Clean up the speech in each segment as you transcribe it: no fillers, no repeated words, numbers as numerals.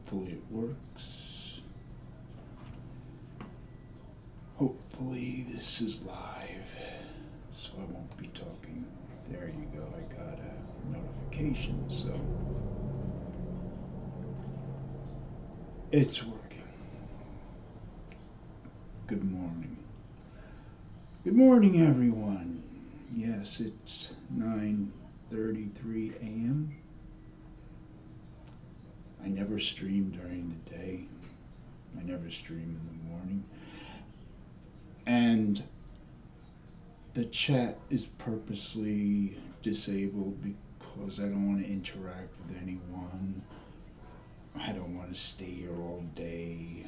Hopefully it works. Hopefully this is live, so I won't be talking. There you go, I got a notification, so it's working. Good morning. Good morning, everyone. Yes, it's 9:33 a.m. I never stream during the day. I never stream in the morning. And the chat is purposely disabled because I don't want to interact with anyone. I don't want to stay here all day.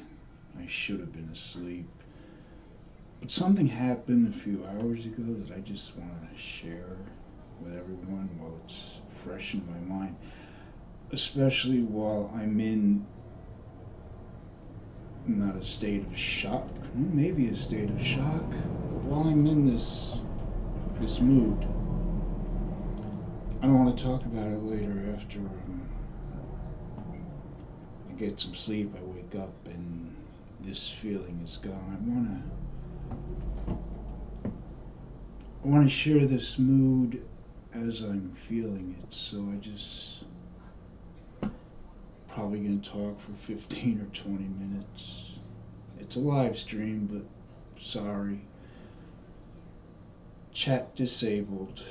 I should have been asleep. But something happened a few hours ago that I just want to share with everyone while it's fresh in my mind. Especially while I'm in not a state of shock, maybe a state of shock, but while I'm in this mood. I don't want to talk about it later after I get some sleep, I wake up and this feeling is gone. I want to share this mood as I'm feeling it, so I just probably going to talk for 15 or 20 minutes. It's a live stream, but sorry. Chat disabled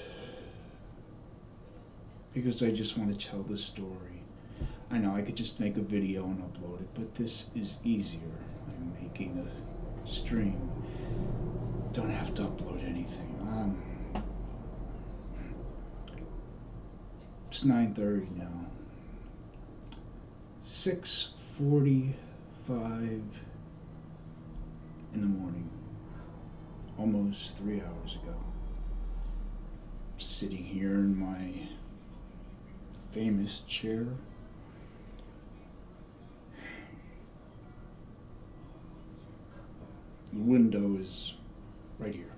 because I just want to tell the story. I know I could just make a video and upload it, but this is easier. I'm making a stream. Don't have to upload anything. It's 9:30 now. 6:45 in the morning, almost 3 hours ago. Sitting here in my famous chair. The window is right here.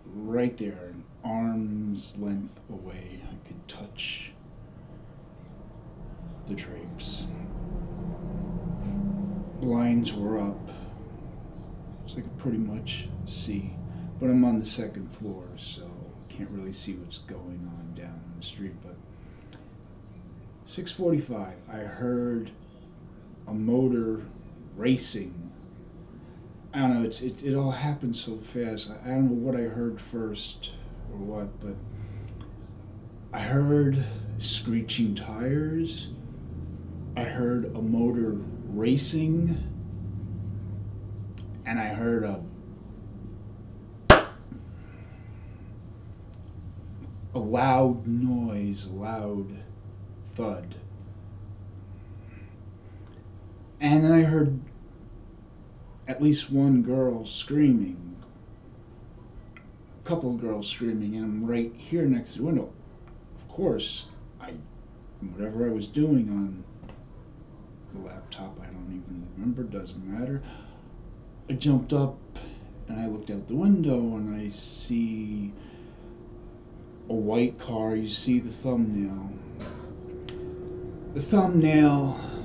Right there, an arm's length away. I could touch the drapes. Blinds were up, so I could pretty much see, but I'm on the second floor, so can't really see what's going on down the street. But 6:45, I heard a motor racing. I don't know, it all happened so fast. I don't know what I heard first or what, but I heard screeching tires. I heard a motor racing, and I heard a loud noise, a loud thud. And then I heard at least one girl screaming, a couple of girls screaming, and I'm right here next to the window. Of course, whatever I was doing on the laptop, I don't even remember, doesn't matter. I jumped up and I looked out the window and I see a white car. You see the thumbnail.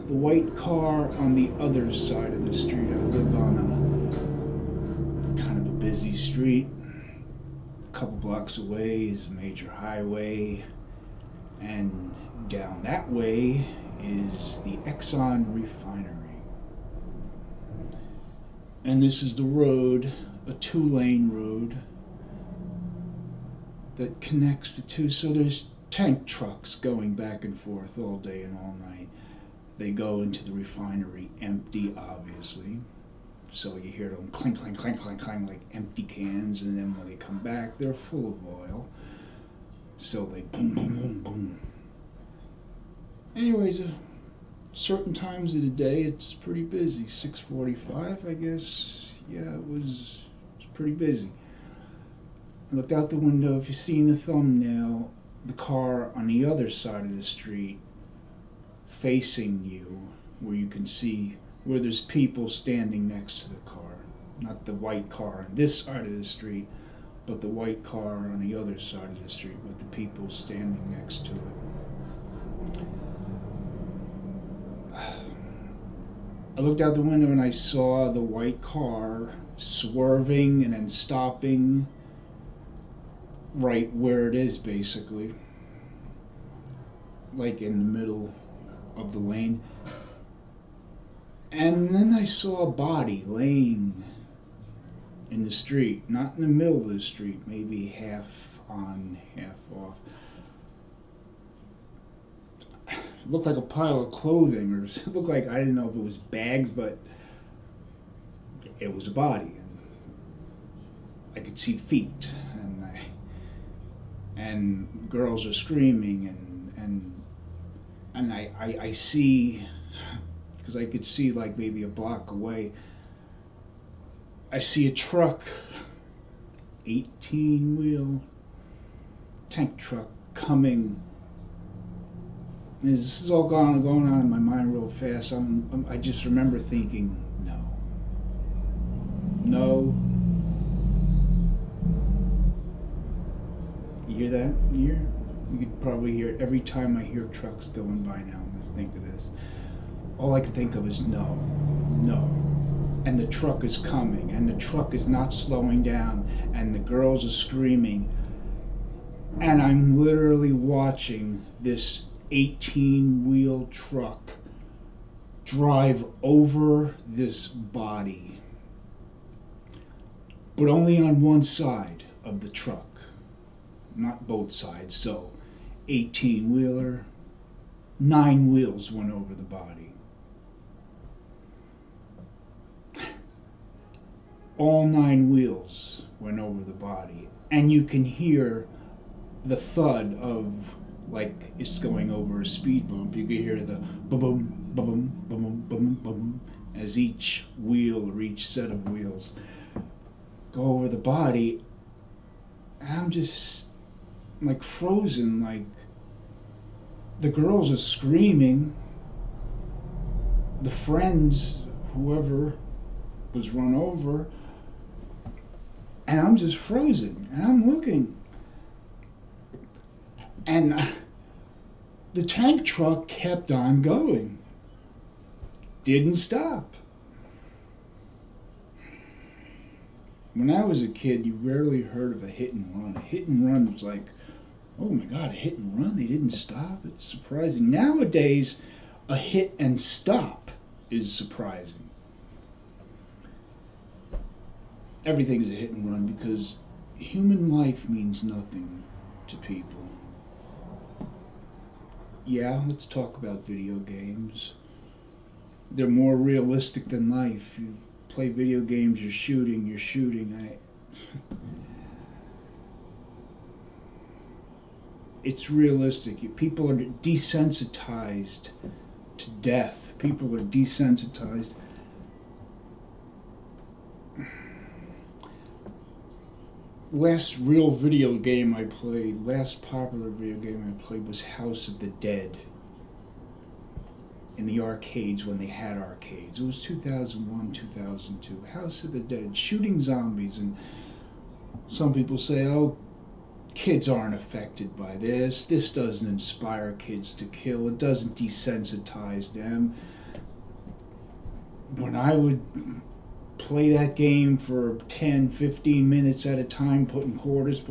The white car on the other side of the street. I live on a kind of a busy street. A couple blocks away is a major highway, and down that way is the Exxon refinery. And this is the road, a 2-lane road that connects the two. So there's tank trucks going back and forth all day and all night. They go into the refinery empty, obviously. So you hear them clink, clink, clink, clink, clink, like empty cans, and then when they come back, they're full of oil. So they boom, boom, boom, boom. Anyways, certain times of the day, it's pretty busy. 6:45, I guess. Yeah, it's pretty busy. I looked out the window. If you've seen the thumbnail, the car on the other side of the street facing you, where you can see where there's people standing next to the car. Not the white car on this side of the street, but the white car on the other side of the street with the people standing next to it. I looked out the window and I saw the white car swerving and then stopping right where it is, basically, like in the middle of the lane. And then I saw a body laying in the street, not in the middle of the street, maybe half on, half off. It looked like a pile of clothing, or it looked like, I didn't know if it was bags, but it was a body. And I could see feet, and girls are screaming, and I see, because I could see like maybe a block away, I see a truck, 18-wheel tank truck coming. And this is all going on in my mind real fast. I just remember thinking, no. You hear that? You could probably hear it every time I hear trucks going by now. I'm gonna think of this. All I can think of is no. And the truck is coming, and the truck is not slowing down, and the girls are screaming, and I'm literally watching this 18-wheel truck drive over this body, but only on one side of the truck, not both sides. So 18-wheeler, 9 wheels went over the body. All 9 wheels went over the body, and you can hear the thud of, like it's going over a speed bump. You can hear the boom, boom, boom, boom, boom, as each wheel or each set of wheels go over the body. And I'm just like frozen. Like, the girls are screaming, the friends, whoever was run over, and I'm just frozen, and I'm looking, and the tank truck kept on going, didn't stop. When I was a kid, you rarely heard of a hit and run. A hit and run was like, oh my God, a hit and run, they didn't stop. It's surprising. Nowadays, a hit and stop is surprising. Everything's a hit and run because human life means nothing to people. Yeah, let's talk about video games. They're more realistic than life. You play video games, you're shooting. It's realistic. People are desensitized to death. People are desensitized. Last real video game I played, last popular video game I played was House of the Dead. In the arcades, when they had arcades. It was 2001, 2002. House of the Dead, shooting zombies. And some people say, oh, kids aren't affected by this. This doesn't inspire kids to kill. It doesn't desensitize them. When I would play that game for 10, 15 minutes at a time, putting quarters,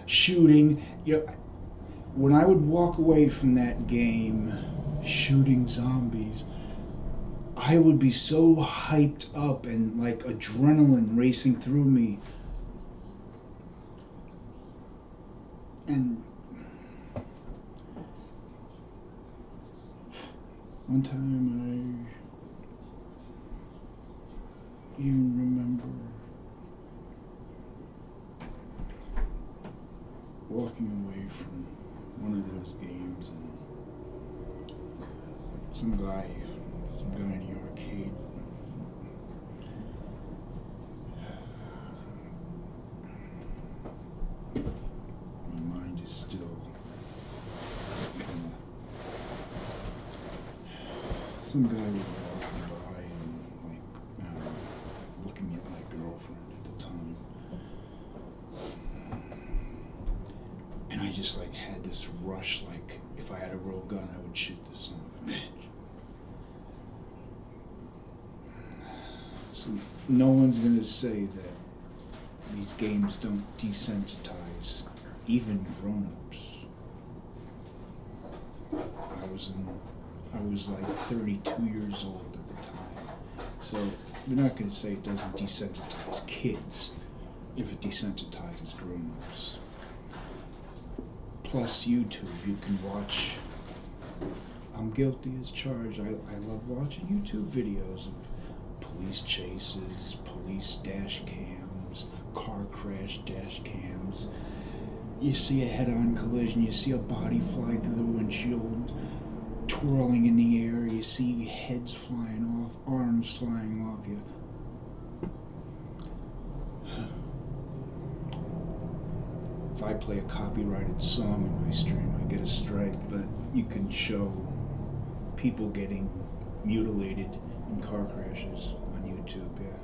shooting, when I would walk away from that game, shooting zombies, I would be so hyped up and like adrenaline racing through me. And one time I even remember walking away from one of those games, and some guy in the arcade my mind is still kinda, some guy was walking by and like looking at my girlfriend at the time, and I just like had this rush, like if I had a real gun I would shoot this son of a bitch. So no one's going to say that these games don't desensitize even grown-ups. I was like 32 years old at the time. So we're not going to say it doesn't desensitize kids if it desensitizes grown-ups. Plus YouTube, you can watch. I'm guilty as charged. I love watching YouTube videos of police chases, police dash cams, car crash dash cams. You see a head-on collision, you see a body fly through the windshield, twirling in the air, you see heads flying off, arms flying off you. If I play a copyrighted song in my stream, I get a strike, but you can show people getting mutilated in car crashes on YouTube, yeah.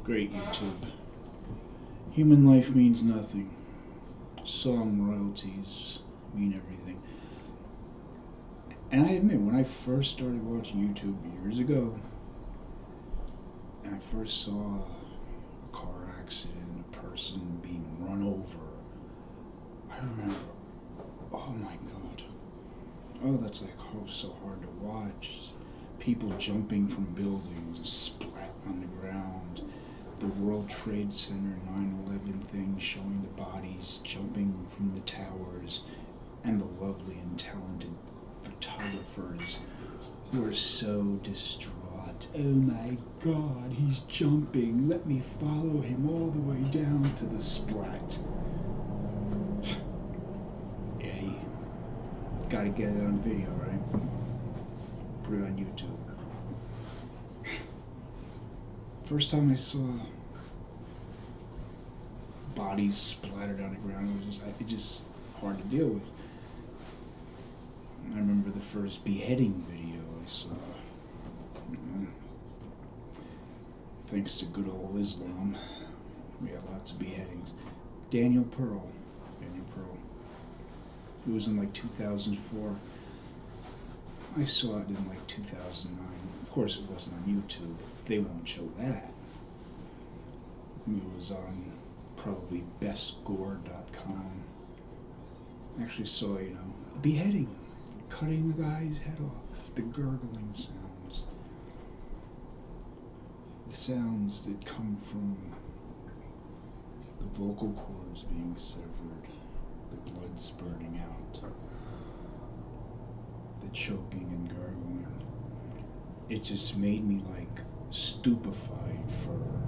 Great YouTube. Human life means nothing. Song royalties mean everything. And I admit, when I first started watching YouTube years ago, and I first saw a car accident, a person being run over, I remember, oh my God. Oh, that's like, oh, so hard to watch. People jumping from buildings, splat on the ground. The World Trade Center 9/11 thing showing the bodies jumping from the towers, and the lovely and talented photographers who are so distraught. Oh my God, he's jumping. Let me follow him all the way down to the splat. Yeah, you gotta get it on video, right? Put it on YouTube. First time I saw bodies splattered on the ground, it was just hard to deal with. I remember the first beheading video I saw. Thanks to good old Islam, we had lots of beheadings. Daniel Pearl. It was in like 2004. I saw it in like 2009. Of course, it wasn't on YouTube. They won't show that. It was on probably bestgore.com. I actually saw, a beheading, cutting the guy's head off, the gurgling sounds. The sounds that come from the vocal cords being severed, the blood spurting out, the choking and gargling. It just made me like stupefied forever.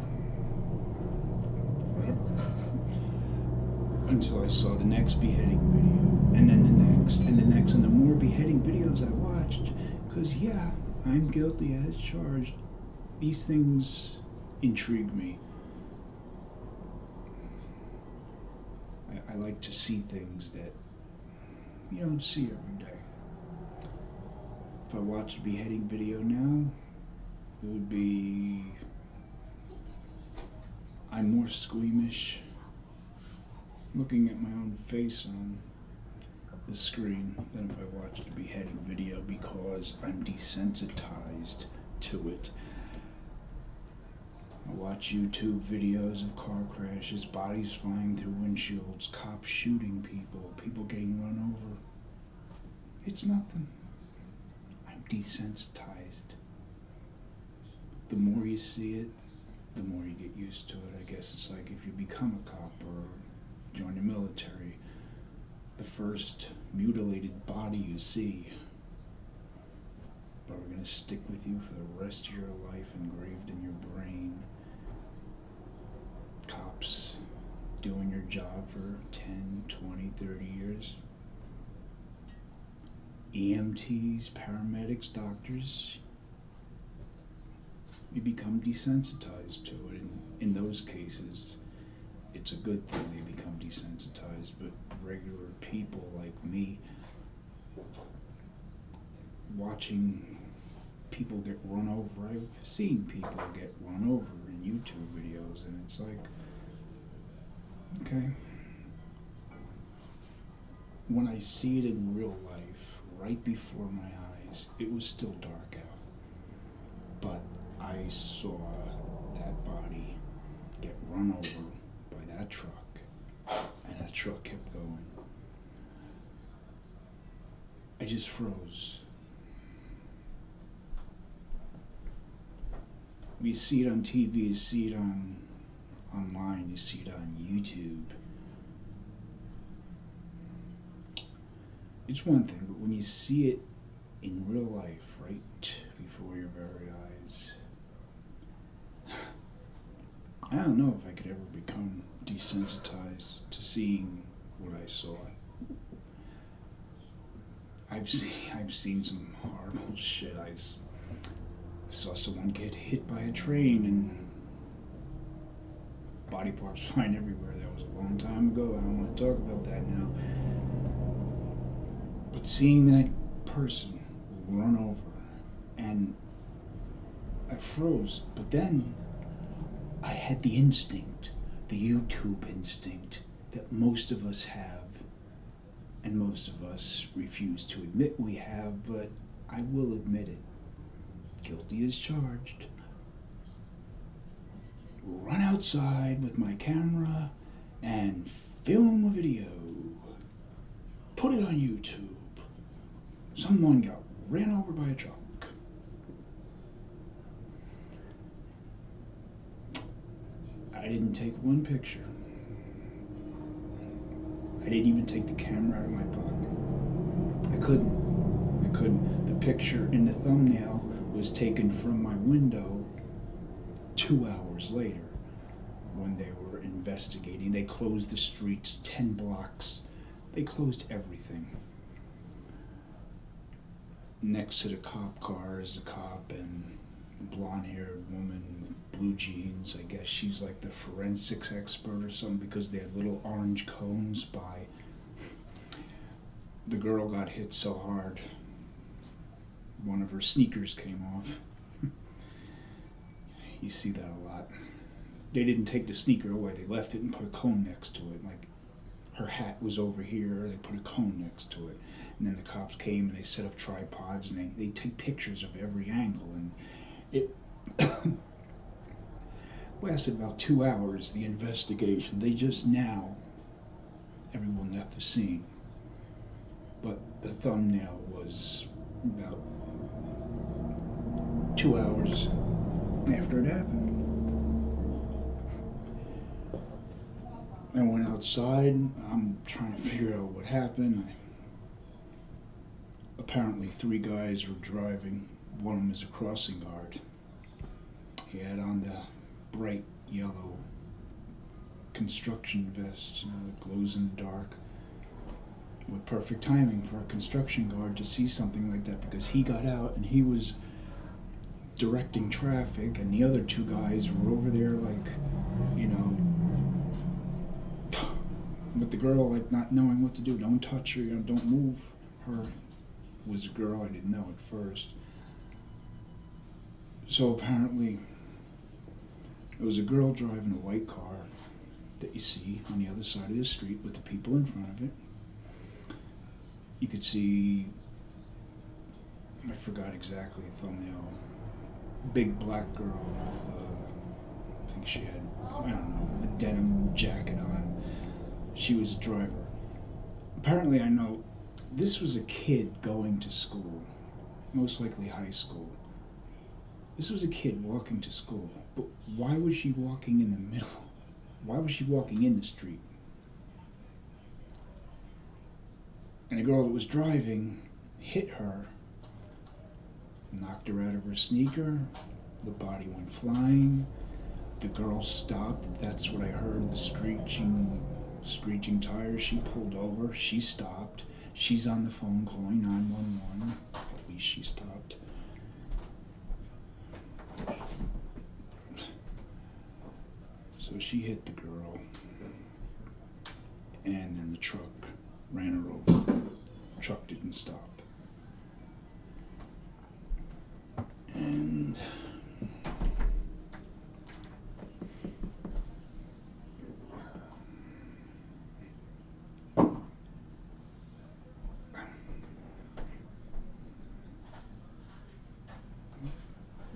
Until I saw the next beheading video, and then the next, and the next, and the more beheading videos I watched, because yeah, I'm guilty as charged. These things intrigue me. I like to see things that you don't see every day. If I watched a beheading video now, it would be, I'm more squeamish looking at my own face on the screen than if I watched a beheading video, because I'm desensitized to it. I watch YouTube videos of car crashes, bodies flying through windshields, cops shooting people, people getting run over. It's nothing. I'm desensitized. The more you see it, the more you get used to it. I guess it's like if you become a cop or join the military, the first mutilated body you see are going to stick with you for the rest of your life, engraved in your brain. Cops doing your job for 10, 20, 30 years. EMTs, paramedics, doctors, you become desensitized to it. And in those cases, it's a good thing they become desensitized, but regular people like me, watching people get run over, I've seen people get run over in YouTube videos, and it's like, okay. When I see it in real life, right before my eyes, it was still dark out. I saw that body get run over by that truck, and that truck kept going. I just froze. You see it on TV, you see it online, you see it on YouTube. It's one thing, but when you see it in real life, right before your very eyes, I don't know if I could ever become desensitized to seeing what I saw. I've seen some horrible shit. I saw someone get hit by a train and body parts flying everywhere. That was a long time ago. I don't want to talk about that now. But seeing that person run over, and I froze. But then I had the instinct, the YouTube instinct that most of us have, and most of us refuse to admit we have, but I will admit it. Guilty as charged. Run outside with my camera and film a video. Put it on YouTube. Someone got ran over by a truck. I didn't take one picture. I didn't even take the camera out of my pocket. I couldn't. The picture in the thumbnail was taken from my window 2 hours later when they were investigating. They closed the streets 10 blocks. They closed everything. Next to the cop car is a cop and a blonde-haired woman with blue jeans. I guess she's like the forensics expert or something because they had little orange cones by. The girl got hit so hard, one of her sneakers came off. You see that a lot. They didn't take the sneaker away, they left it and put a cone next to it. Like her hat was over here, they put a cone next to it. And then the cops came and they set up tripods and they take pictures of every angle. And it lasted about 2 hours, the investigation. They just now, everyone left the scene. But the thumbnail was about 2 hours after it happened. I went outside, I'm trying to figure out what happened. Apparently 3 guys were driving. One of them is a crossing guard. He had on the bright yellow construction vest, that glows in the dark. With perfect timing for a construction guard to see something like that, because he got out and he was directing traffic and the other 2 guys were over there like, with the girl like not knowing what to do. Don't touch her, don't move her. It was a girl, I didn't know at first. So apparently it was a girl driving a white car that you see on the other side of the street with the people in front of it. You could see, I forgot exactly the thumbnail, big black girl with, I think she had, I don't know, a denim jacket on. She was a driver. Apparently I know this was a kid going to school, most likely high school. This was a kid walking to school, but why was she walking in the middle? Why was she walking in the street? And the girl that was driving hit her, knocked her out of her sneaker, the body went flying, the girl stopped, that's what I heard, the screeching tires. She pulled over, she stopped, she's on the phone calling 911, at least she stopped. So she hit the girl, and then the truck ran her over. The truck didn't stop. And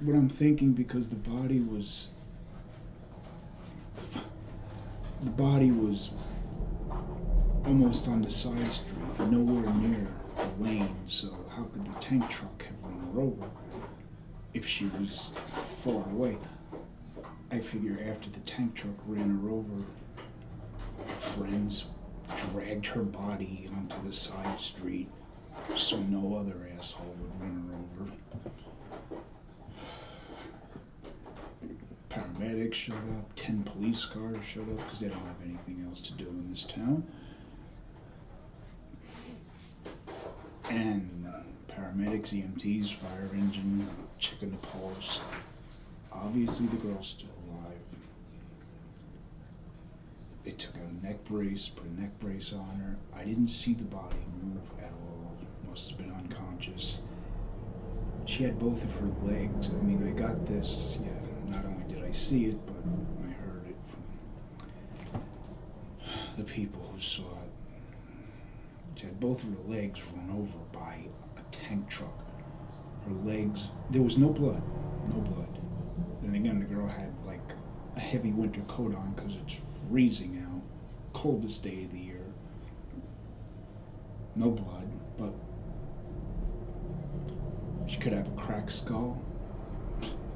what I'm thinking, because the body was almost on the side street, nowhere near the lane. So how could the tank truck have run her over if she was far away? I figure after the tank truck ran her over, friends dragged her body onto the side street so no other asshole would run her over. Paramedics showed up, 10 police cars showed up because they don't have anything else to do in this town. And paramedics, EMTs, fire engine, checking the pulse. Obviously the girl's still alive. They took a neck brace, put a neck brace on her. I didn't see the body move at all. Must have been unconscious. She had both of her legs. I mean, I got this, not only did I see it, but I heard it from the people who saw it. She had both of her legs run over by a tank truck. Her legs, there was no blood, no blood. Then again, the girl had like a heavy winter coat on because it's freezing out, coldest day of the year. No blood, but she could have a cracked skull,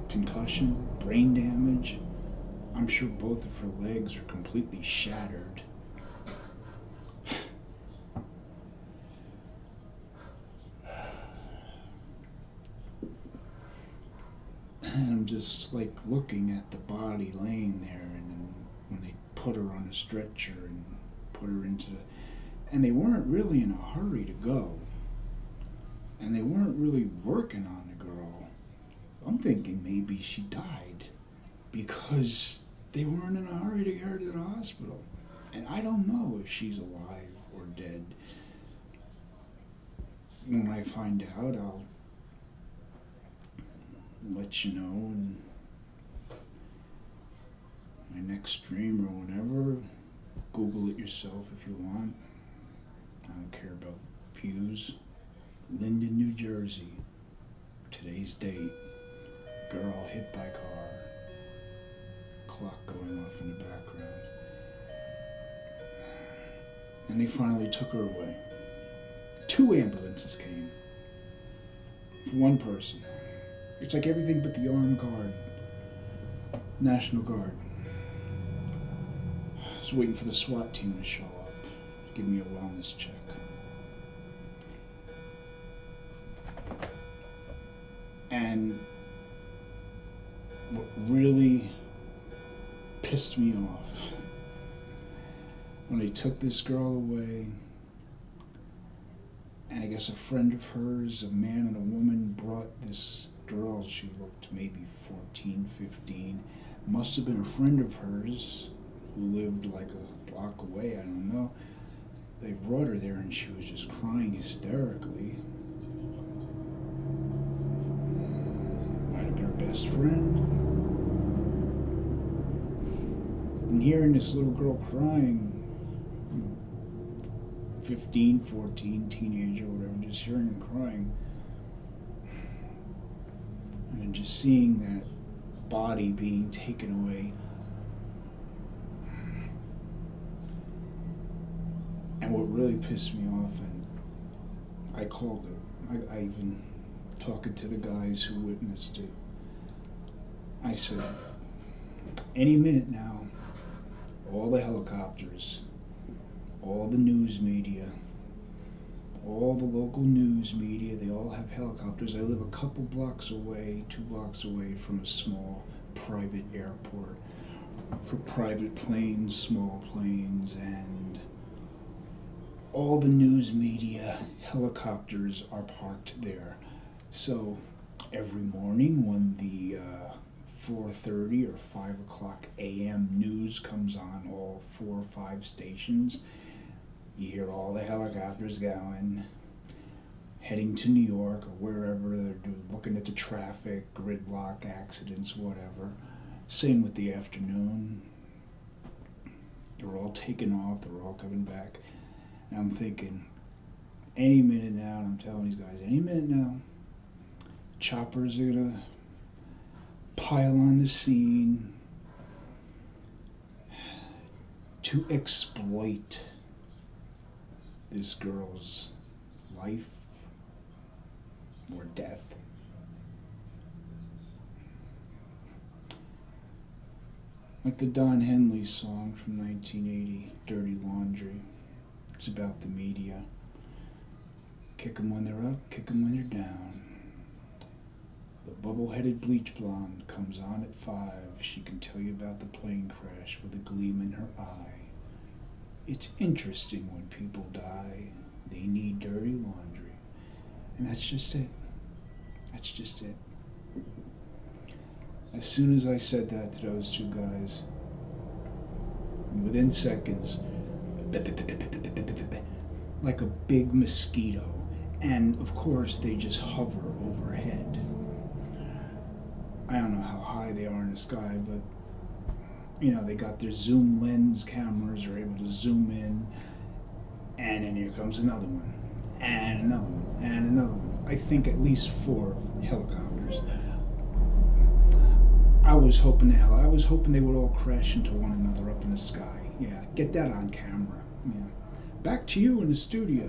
concussion, brain damage. I'm sure both of her legs are completely shattered. And I'm just like looking at the body laying there, and then when they put her on a stretcher and put her into and they weren't really in a hurry to go, and they weren't really working on the girl. I'm thinking maybe she died because they weren't in a hurry to get her to the hospital. And I don't know if she's alive or dead. When I find out, I'll let you know in my next stream or whenever. Google it yourself if you want. I don't care about views. Linden, New Jersey. Today's date. Girl hit by car. Clock going off in the background. And they finally took her away. 2 ambulances came. For one person. It's like everything but the armed guard. National Guard. I was waiting for the SWAT team to show up. Give me a wellness check. And what really pissed me off, when they took this girl away, and I guess a friend of hers, a man and a woman, brought this girl. She looked maybe 14, 15. Must have been a friend of hers who lived like a block away, I don't know. They brought her there and she was just crying hysterically. Might have been her best friend. And hearing this little girl crying, 15, 14, teenager, whatever, just hearing her crying, and then just seeing that body being taken away. And what really pissed me off, and I called it, I even talking to the guys who witnessed it, I said, any minute now, all the helicopters, all the news media, all the local news media, they all have helicopters. I live a couple blocks away, 2 blocks away from a small private airport for private planes, small planes, and all the news media helicopters are parked there. So every morning when the 4:30 or 5 o'clock a.m. news comes on, all 4 or 5 stations, you hear all the helicopters going, heading to New York or wherever they're looking at the traffic, gridlock, accidents, whatever. Same with the afternoon. They're all taking off, they're all coming back. And I'm thinking, any minute now, and I'm telling these guys, any minute now, choppers are gonna pile on the scene to exploit this girl's life or death. Like the Don Henley song from 1980, Dirty Laundry. It's about the media. Kick 'em when they're up, kick 'em when they're down. The bubble-headed bleach blonde comes on at 5. She can tell you about the plane crash with a gleam in her eye. It's interesting when people die. They need dirty laundry. And that's just it. That's just it. As soon as I said that to those two guys, within seconds, like a big mosquito, and of course they just hover overhead. I don't know how high they are in the sky, but you know, they got their zoom lens cameras, are able to zoom in, and then here comes another one, and another one, and another one. I think at least 4 helicopters. I was hoping they would all crash into one another up in the sky. Yeah, get that on camera. Yeah. Back to you in the studio.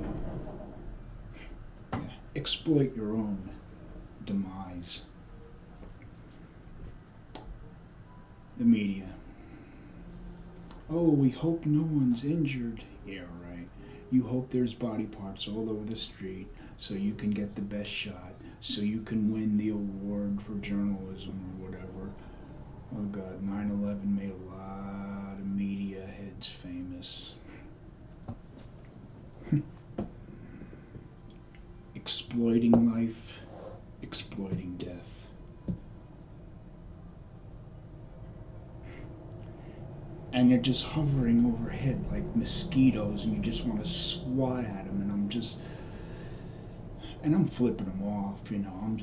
Yeah. Exploit your own demise. The media. Oh, we hope no one's injured. Yeah, right. You hope there's body parts all over the street so you can get the best shot, so you can win the award for journalism or whatever. Oh God, 9/11 made a lot of media heads famous. Exploiting life, exploiting death. And they're just hovering overhead like mosquitoes, and you just want to swat at them, and I'm flipping them off, you know,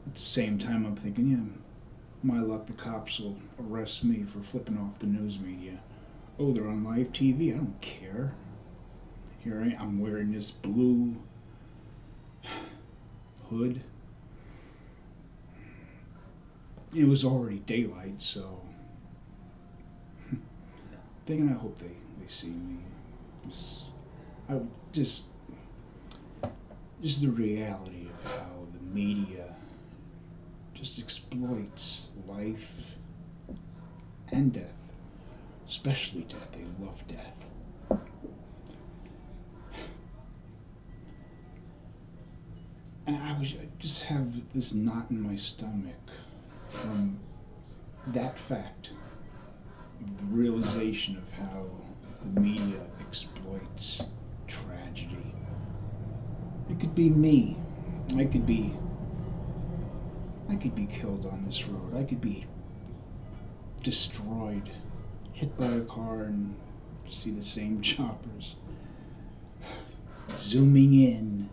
at the same time I'm thinking, yeah, my luck, the cops will arrest me for flipping off the news media. Oh, they're on live TV, I don't care. Here I'm wearing this blue hood. It was already daylight, so thinking I hope they see me. Just the reality of how the media just exploits life and death, especially death. They love death. And I just have this knot in my stomach from that fact, the realization of how the media exploits tragedy. It could be me. I could be killed on this road. I could be destroyed, hit by a car, and see the same choppers zooming in.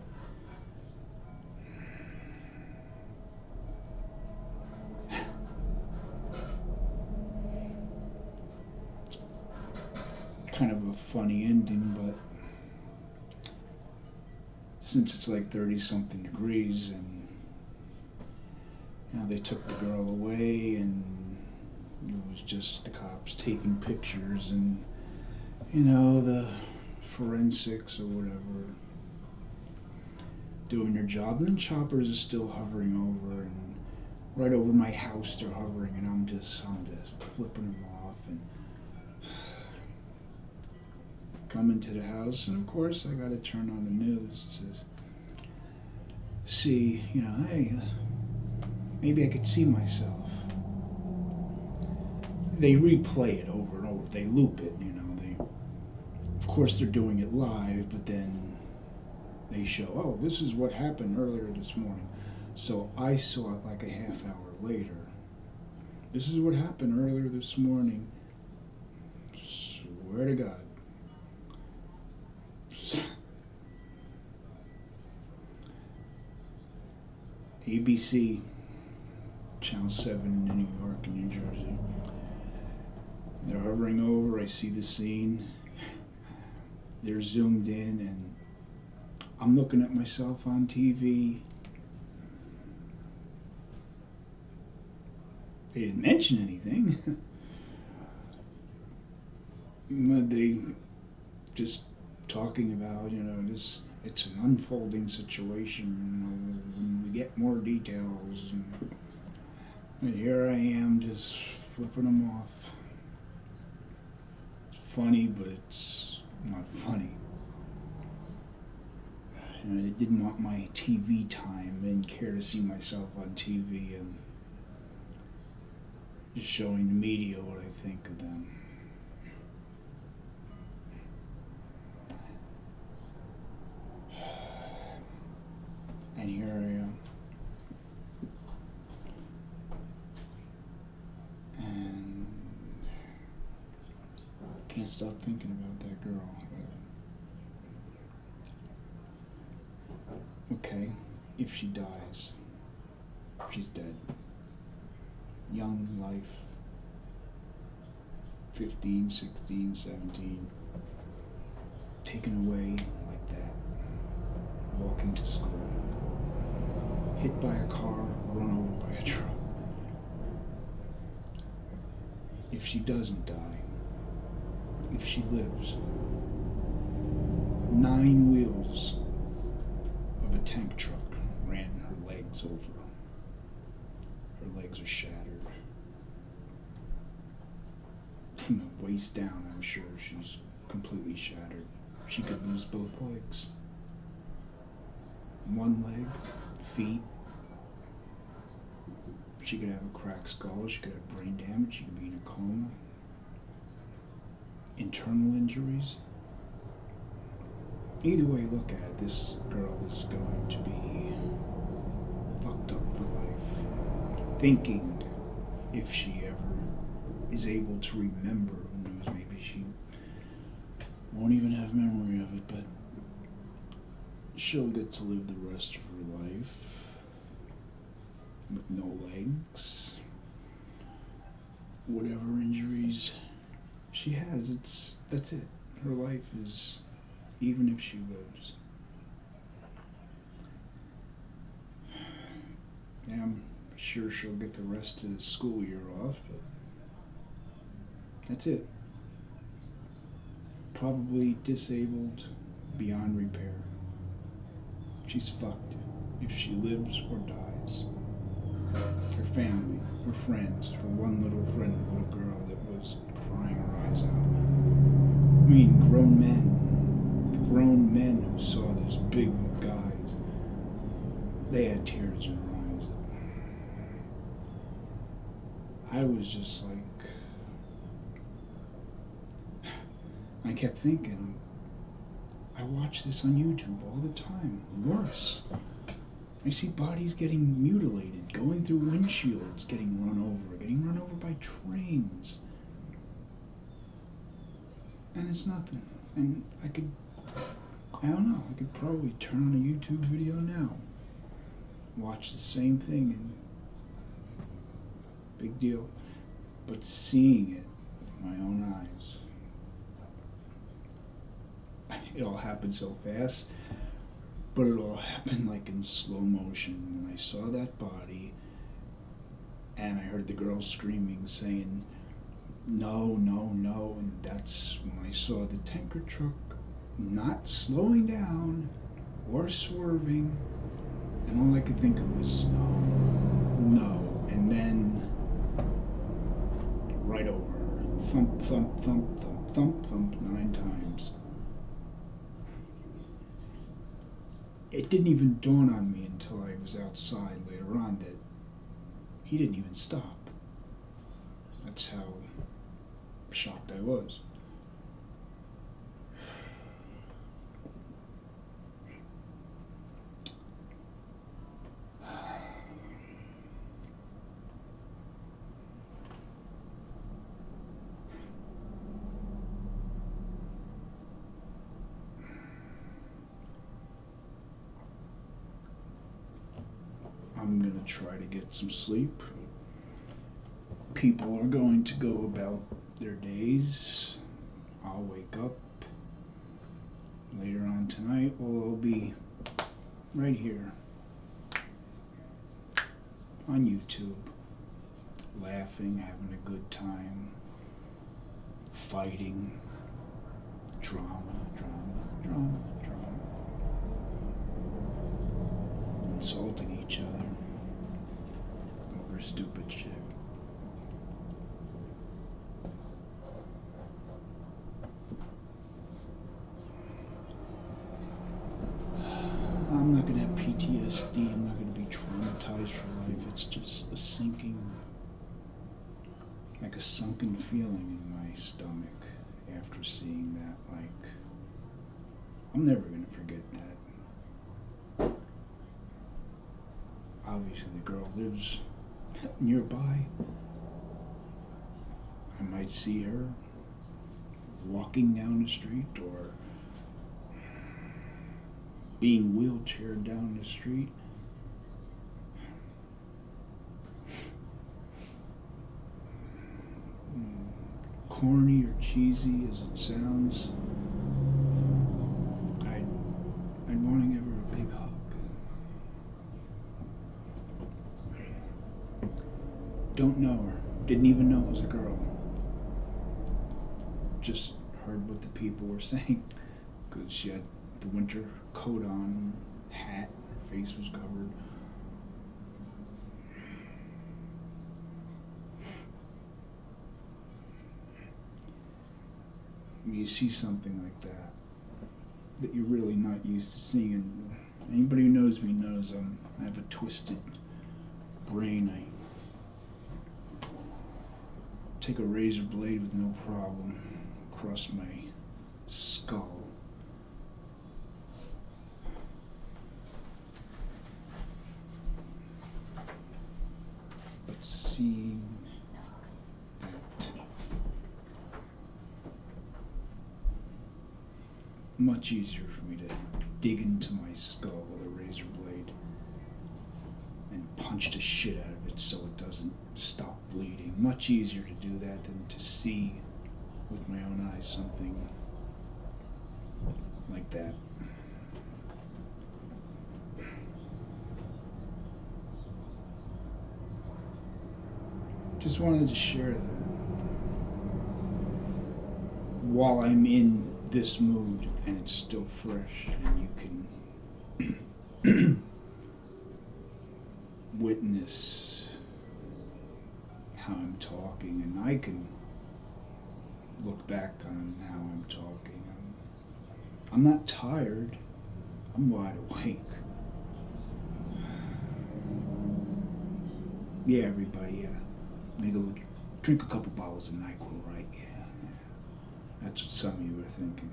Kind of a funny ending, but since it's like 30-something degrees, and you know, they took the girl away, and it was just the cops taking pictures, and you know, the forensics or whatever doing their job, and then choppers are still hovering over, and right over my house they're hovering, and I'm just flipping them off and coming to the house, and of course I got to turn on the news. It says, see, you know, hey, maybe I could see myself. They replay it over and over. They loop it, you know. Of course, they're doing it live, but then they show, oh, this is what happened earlier this morning. So I saw it like a half hour later. This is what happened earlier this morning. Swear to God. ABC, Channel 7 in New York and New Jersey. They're hovering over, I see the scene. They're zoomed in, and I'm looking at myself on TV. They didn't mention anything. But they just talking about, this, it's an unfolding situation, when we get more details. And here I am just flipping them off. It's funny, but it's not funny. They didn't want my TV time. They didn't care to see myself on TV and just showing the media what I think of them. And here I am. And I can't stop thinking about that girl. Okay, if she dies, she's dead. Young life, 15, 16, 17, taken away like that, walking to school, hit by a car, run over by a truck. If she doesn't die, if she lives, 9 wheels of a tank truck ran her legs over. Her legs are shattered. From the waist down, I'm sure she's completely shattered. She could lose both legs. One leg, feet. She could have a cracked skull, she could have brain damage, she could be in a coma. Internal injuries. Either way you look at it, this girl is going to be fucked up for life. Thinking if she ever is able to remember, who knows, maybe she won't even have memory of it, but she'll get to live the rest of her life with no legs. Whatever injuries she has, that's it. Her life is, even if she lives. Yeah, I'm sure she'll get the rest of the school year off, but that's it. Probably disabled beyond repair. She's fucked if she lives or dies. Her family, her friends, her one little friend, the little girl that was crying her eyes out. I mean, grown men who saw these big guys, they had tears in their eyes. I was just like, I kept thinking, I watch this on YouTube all the time. Worse. I see bodies getting mutilated, going through windshields, getting run over by trains. And it's nothing. And I don't know, I could probably turn on a YouTube video now, watch the same thing, and big deal. But seeing it with my own eyes, it all happened so fast, but it all happened like in slow motion. When I saw that body, and I heard the girl screaming, saying, no, no, no, and that's when I saw the tanker truck not slowing down or swerving, and all I could think of was no, no, and then right over her, thump, thump, thump, thump, thump, thump, 9 times. It didn't even dawn on me until I was outside later on that he didn't even stop. That's how shocked I was. I'm going to try to get some sleep. People are going to go about their days. I'll wake up later on tonight. Well, I'll be right here on YouTube laughing, having a good time, fighting, drama, insulting each other over stupid shit. I'm not going to have PTSD. I'm not going to be traumatized for life. It's just a sinking, like a sunken feeling in my stomach after seeing that. Like, I'm never going to forget that. Obviously, the girl lives nearby. I might see her walking down the street or being wheelchaired down the street. Corny or cheesy as it sounds, I'd want to give her a big hug. Don't know her. Didn't even know it was a girl. Just heard what the people were saying because she had the winter coat on, hat, her face was covered. When you see something like that you're really not used to seeing, and anybody who knows me knows I have a twisted brain. I take a razor blade with no problem across my skull. But seeing that, much easier for me to dig into my skull with a razor blade and punch the shit out of it so it doesn't stop bleeding. Much easier to do that than to see with my own eyes something like that. Just wanted to share that while I'm in this mood and it's still fresh and you can witness how I'm talking, and I can look back on how I'm talking. I'm not tired. I'm wide awake. Yeah, everybody, yeah. Let me go drink a couple bottles of NyQuil, right? Yeah. That's what some of you are thinking.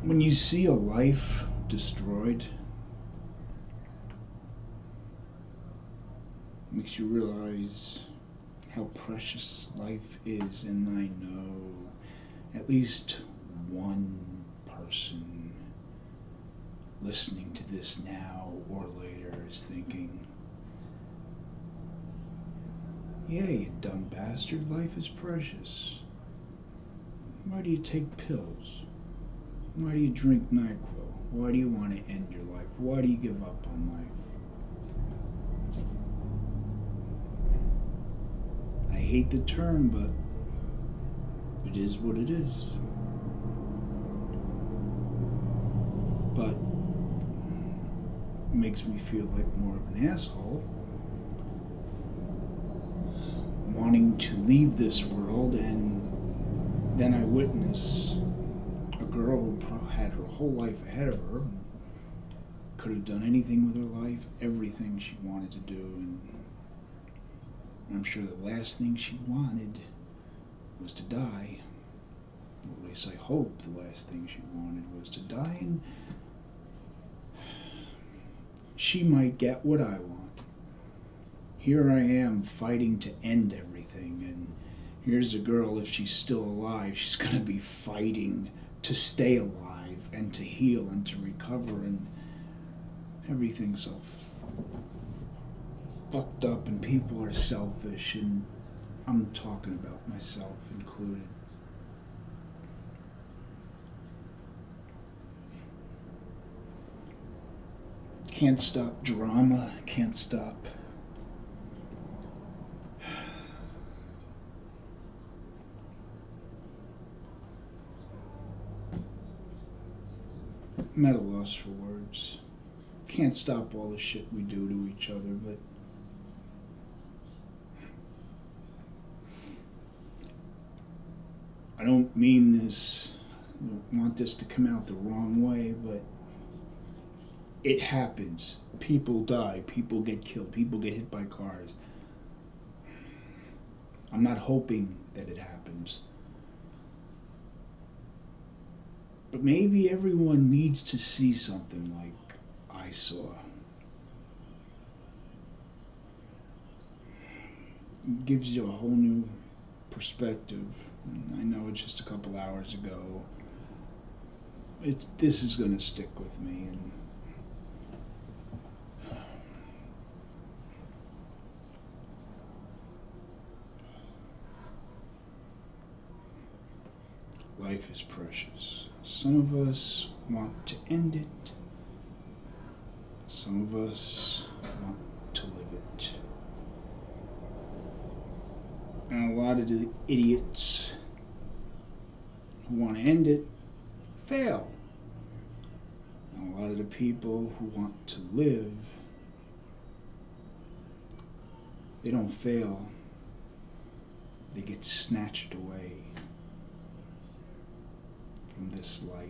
When you see a life destroyed, it makes you realize how precious life is, and I know at least one person listening to this now or later is thinking, yeah, you dumb bastard, life is precious. Why do you take pills? Why do you drink NyQuil? Why do you want to end your life? Why do you give up on life? I hate the term, but it is what it is. But it makes me feel like more of an asshole, wanting to leave this world, and then I witness a girl who had her whole life ahead of her, could have done anything with her life, everything she wanted to do, and I'm sure the last thing she wanted was to die. Or at least I hope the last thing she wanted was to die, and she might get what I want. Here I am fighting to end everything, and here's a girl, if she's still alive, she's going to be fighting to stay alive and to heal and to recover, and everything's so fucked up, and people are selfish, and I'm talking about myself included. Can't stop drama, can't stop I'm at a loss for words. Can't stop all the shit we do to each other, but I don't mean this, I don't want this to come out the wrong way, but it happens. People die, people get killed, people get hit by cars. I'm not hoping that it happens. But maybe everyone needs to see something like I saw. It gives you a whole new perspective. I know it's just a couple hours ago. This is going to stick with me. And life is precious. Some of us want to end it. Some of us want to live it. And a lot of the idiots who want to end it fail. And a lot of the people who want to live, they don't fail. They get snatched away from this life.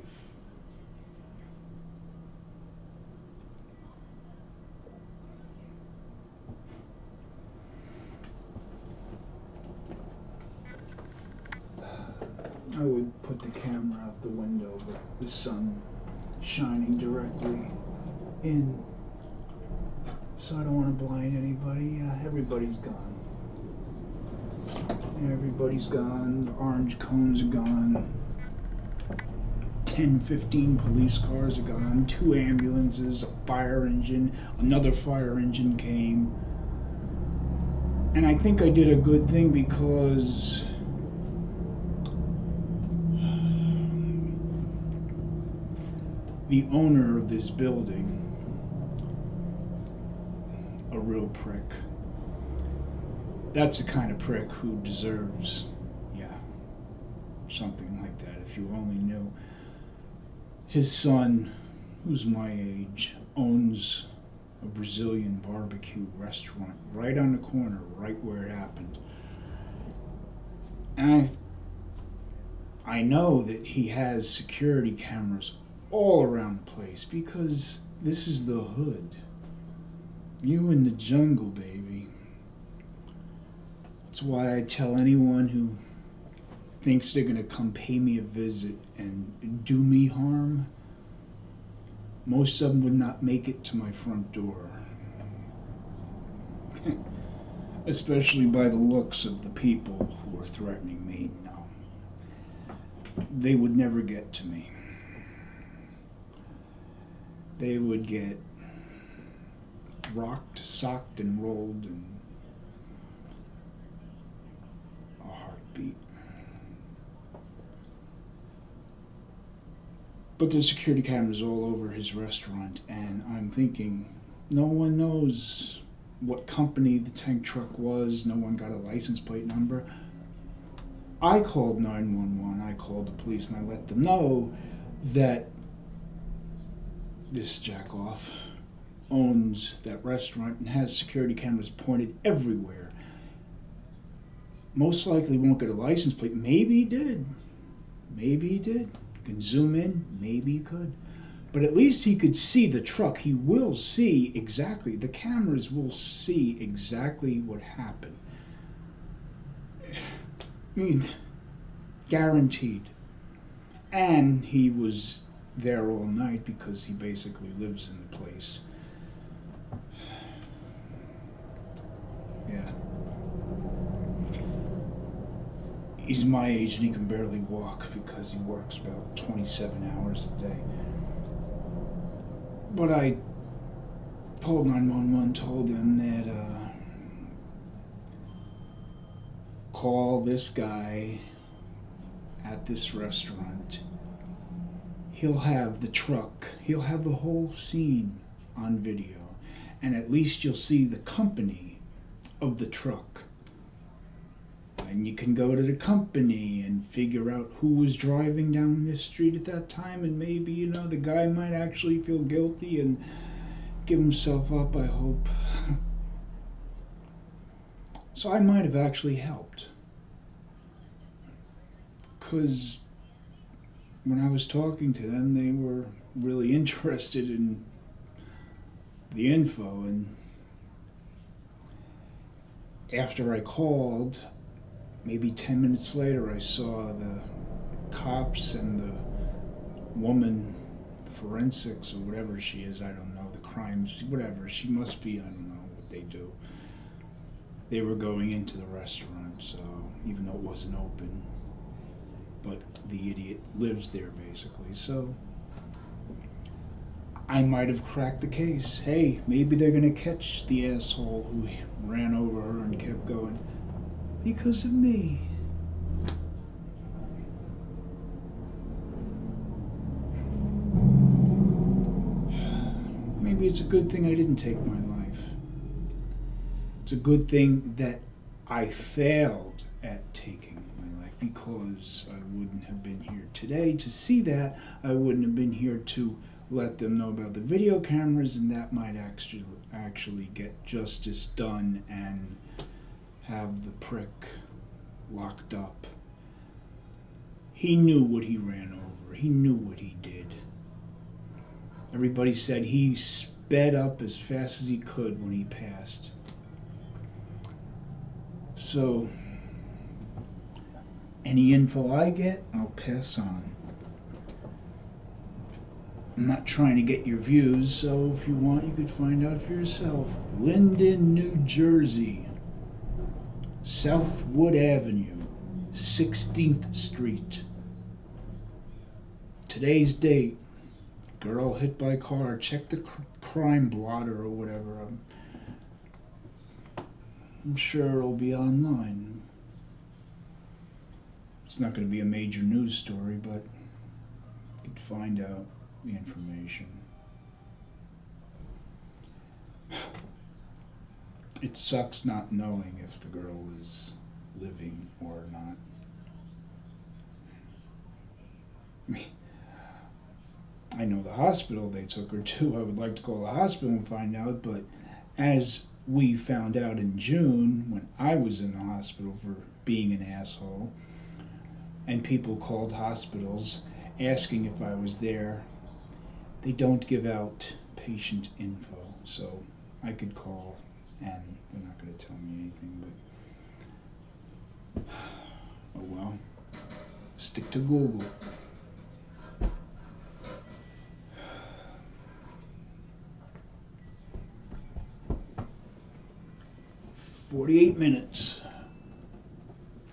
I would put the camera out the window, but the sun shining directly in, so I don't want to blind anybody. Everybody's gone. Everybody's gone. The orange cones are gone. 10, 15 police cars are gone. 2 ambulances, a fire engine, another fire engine came. And I think I did a good thing because the owner of this building, a real prick. That's the kind of prick who deserves, something like that. If you only knew. His son, who's my age, owns a Brazilian barbecue restaurant right on the corner, right where it happened. And I know that he has security cameras all around the place because this is the hood. You in the jungle, baby. That's why I tell anyone who thinks they're gonna come pay me a visit and do me harm, most of them would not make it to my front door. Especially by the looks of the people who are threatening me. No. They would never get to me. They would get rocked, socked, and rolled in a heartbeat. But there's security cameras all over his restaurant, and I'm thinking, no one knows what company the tank truck was, no one got a license plate number. I called 911, I called the police, and I let them know that this jackoff owns that restaurant and has security cameras pointed everywhere. Most likely won't get a license plate. Maybe he did. Maybe he did. You can zoom in. Maybe he could. But at least he could see the truck. He will see exactly. The cameras will see exactly what happened. I mean, guaranteed. And he was there all night because he basically lives in the place. Yeah. He's my age and he can barely walk because he works about 27 hours a day. But I called 911, told them that call this guy at this restaurant. He'll have the truck. He'll have the whole scene on video, and at least you'll see the company of the truck. And you can go to the company and figure out who was driving down this street at that time, and maybe, you know, the guy might actually feel guilty and give himself up, I hope. So I might have actually helped. Because when I was talking to them, they were really interested in the info, and after I called, maybe 10 minutes later, I saw the cops and the woman forensics or whatever she is, I don't know, the crimes, whatever, she must be, I don't know what they do. They were going into the restaurant, so even though it wasn't open, but the idiot lives there basically, so I might have cracked the case. Hey, maybe they're gonna catch the asshole who ran over her and kept going because of me. Maybe it's a good thing I didn't take my life. It's a good thing that I failed at taking my life, because I wouldn't have been here today to see that. I wouldn't have been here to let them know about the video cameras, and that might actually get justice done and have the prick locked up. He knew what he ran over. He knew what he did. Everybody said he sped up as fast as he could when he passed. So, any info I get, I'll pass on. I'm not trying to get your views, so if you want, you could find out for yourself. Linden, New Jersey. Southwood Avenue, 16th Street. Today's date. Girl hit by car. Check the crime blotter or whatever. I'm sure it'll be online. It's not going to be a major news story, but you could find out the information. It sucks not knowing if the girl is living or not. I know the hospital they took her to. I would like to call the hospital and find out, but as we found out in June, when I was in the hospital for being an asshole, and people called hospitals asking if I was there, they don't give out patient info, so I could call and they're not going to tell me anything, but oh well, stick to Google. "48 minutes.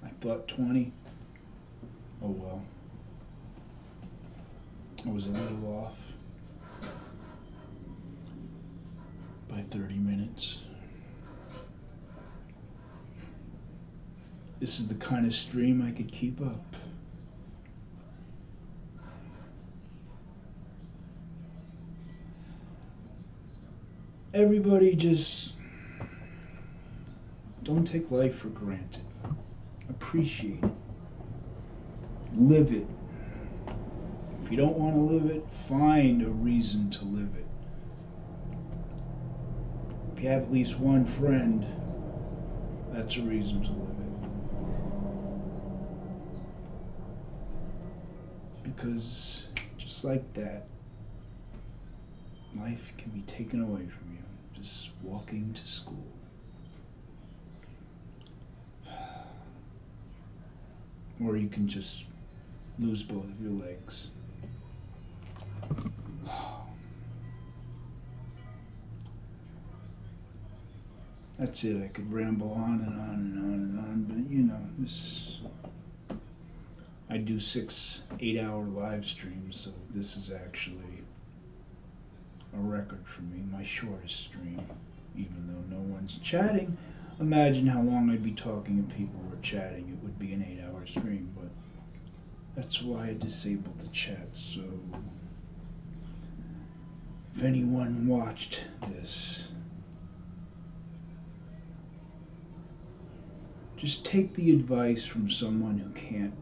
I thought 20. Oh well. I was a little off by 30 minutes. This is the kind of stream I could keep up. Everybody just don't take life for granted. Appreciate it. Live it. If you don't want to live it, find a reason to live it. If you have at least one friend, that's a reason to live it. Because just like that, life can be taken away from you, just walking to school. Or you can just lose both of your legs. That's it. I could ramble on and on and on and on, but you know, I do 6-8 hour live streams, so this is actually a record for me, my shortest stream, even though no one's chatting. Imagine how long I'd be talking if people were chatting. It would be an 8-hour stream, but that's why I disabled the chat. So if anyone watched this, just take the advice from someone who can't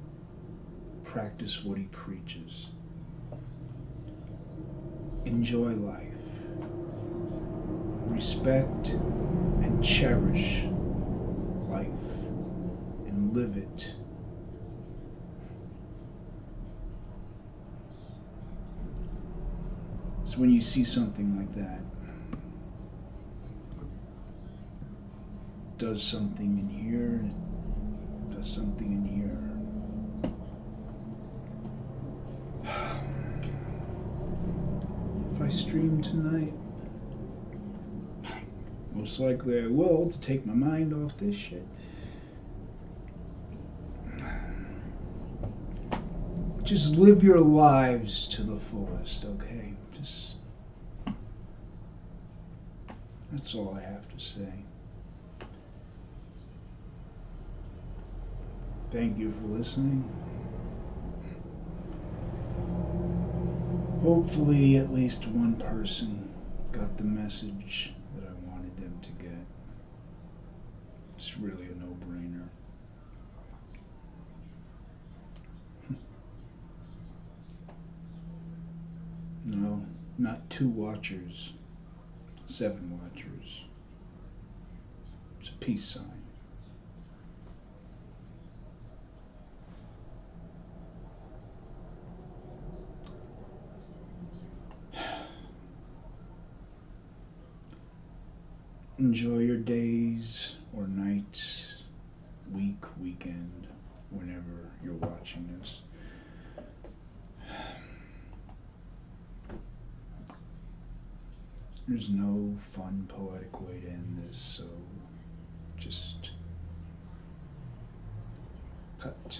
practice what he preaches. Enjoy life. Respect and cherish life and live it. So when you see something like that, does something in here, does something in here. If I stream tonight, most likely I will, to take my mind off this shit. Just live your lives to the fullest, okay? Just, that's all I have to say. Thank you for listening. Hopefully at least one person got the message that I wanted them to get. It's really a no-brainer. No, not 2 watchers, 7 watchers. It's a peace sign. Enjoy your days or nights, week, weekend, whenever you're watching this. There's no fun, poetic way to end this, so just cut.